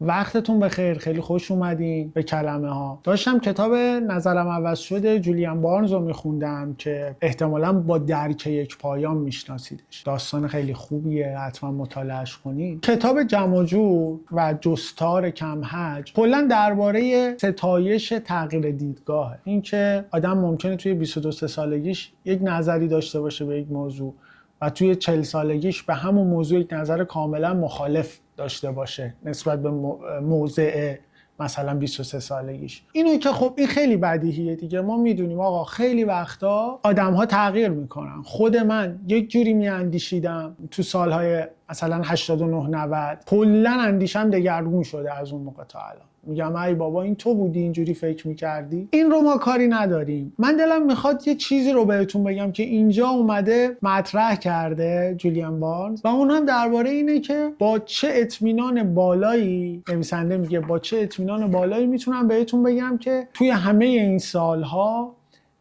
وقتتون بخیر، خیلی خوش اومدین به کلمه ها. داشتم کتاب نظرم عوض شده جولیان بارنز رو میخوندم که احتمالاً با درک یک پایان میشناسیدش. داستان خیلی خوبیه، حتما مطالعهش کنید. کتاب جمع و جور و جستار کم حجم کلا درباره ستایش تغییر دیدگاهه. اینکه آدم ممکنه توی 22 سالگیش یک نظری داشته باشه به یک موضوع و توی 40 سالگیش به همون موضوع یک نظر کاملا مخالف داشته باشه نسبت به موضع مثلا 23 سالگیش. اینو که خب این خیلی بدیهیه دیگه. ما میدونیم آقا خیلی وقتا آدم ها تغییر میکنن. خود من یک جوری میاندیشیدم تو سالهای مثلا 89 90، کلا اندیشم دگرگون شده از اون موقع تا الان. میگم ای بابا این تو بودی اینجوری فکر میکردی. این رو ما کاری نداریم. من دلم میخواد یه چیزی رو بهتون بگم که اینجا اومده مطرح کرده جولیان بارنز و اون هم درباره اینه که با چه اطمینان بالایی، نویسنده میگه با چه اطمینان بالایی میتونم بهتون بگم که توی همه این سالها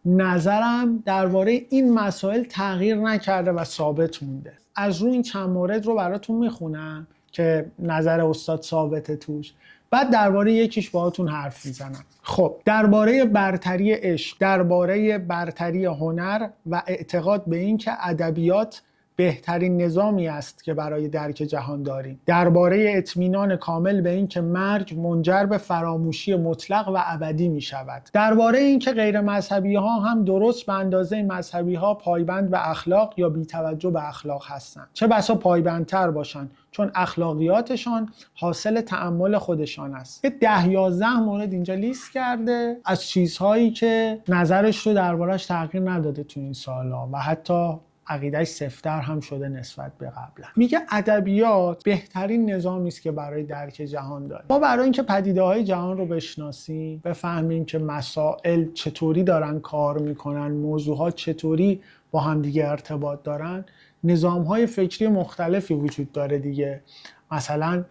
نظرم درباره این مسائل تغییر نکرده و ثابت مونده. از روی این چند مورد رو براتون میخونم که نظر استاد ثابته توش، بعد درباره یکیش باهاتون حرف میزنم. خب درباره برتری عشق، درباره برتری هنر و اعتقاد به این که ادبیات بهترین نظامی است که برای درک جهان داریم، درباره اطمینان کامل به این که مرگ منجر به فراموشی مطلق و ابدی می شود، درباره این که غیر مذهبی ها هم درست به اندازه مذهبی ها پایبند به اخلاق یا بی توجه به اخلاق هستند، چه بسا پایبندتر باشند چون اخلاقیاتشان حاصل تأمل خودشان است. یه 10-11 مورد اینجا لیست کرده از چیزهایی که نظرش رو دربارش تغییر نداده تو این سالا و حتی عقیده‌اش صفر هم شده نسبت به قبلا. میگه ادبیات بهترین نظامی است که برای درک جهان داریم. ما برای اینکه پدیده‌های جهان رو بشناسیم، بفهمیم که مسائل چطوری دارن کار میکنن، موضوعات چطوری با هم دیگه ارتباط دارن، نظام‌های فکری مختلفی وجود داره دیگه. مثلا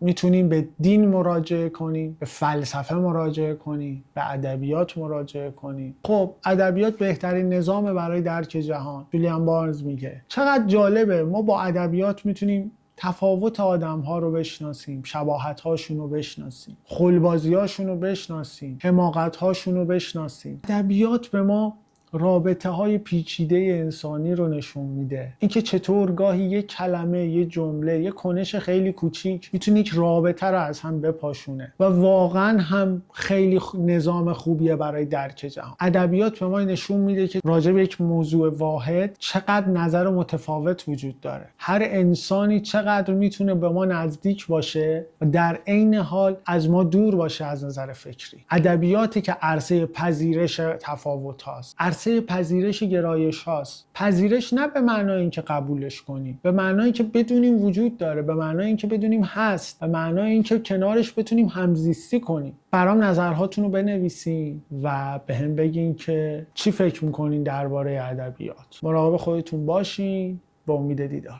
میتونیم به دین مراجعه کنیم، به فلسفه مراجعه کنیم، به ادبیات مراجعه کنیم. خب ادبیات بهترین نظام برای درک جهان. جولیان بارنز میگه چقدر جالبه ما با ادبیات میتونیم تفاوت آدم‌ها رو بشناسیم، شباهت‌هاشون رو بشناسیم، خلبازی‌هاشون رو بشناسیم، حماقت‌هاشون رو بشناسیم. ادبیات به ما رابطه های پیچیده انسانی رو نشون میده. اینکه چطور گاهی یک کلمه، یک جمله، یک کنش خیلی کوچیک میتونه یک رابطه رو از هم بپاشونه و واقعا هم خیلی نظام خوبیه برای درک جهان. ادبیات به ما نشون میده که راجع به یک موضوع واحد چقدر نظر متفاوت وجود داره. هر انسانی چقدر میتونه به ما نزدیک باشه و در عین حال از ما دور باشه از نظر فکری. ادبیاتی که عرصه پذیرش تفاوت هاست، عرصه پذیرش گرایش هاست. پذیرش نه به معنای اینکه قبولش کنیم، به معنای که بدونیم وجود داره، به معنای اینکه بدونیم هست، به معنای اینکه کنارش بتونیم همزیستی کنیم. برام نظرهاتون رو بنویسین و به هم بگین که چی فکر میکنین درباره ادبیات. مراقب خودتون باشین. با امید دیدار.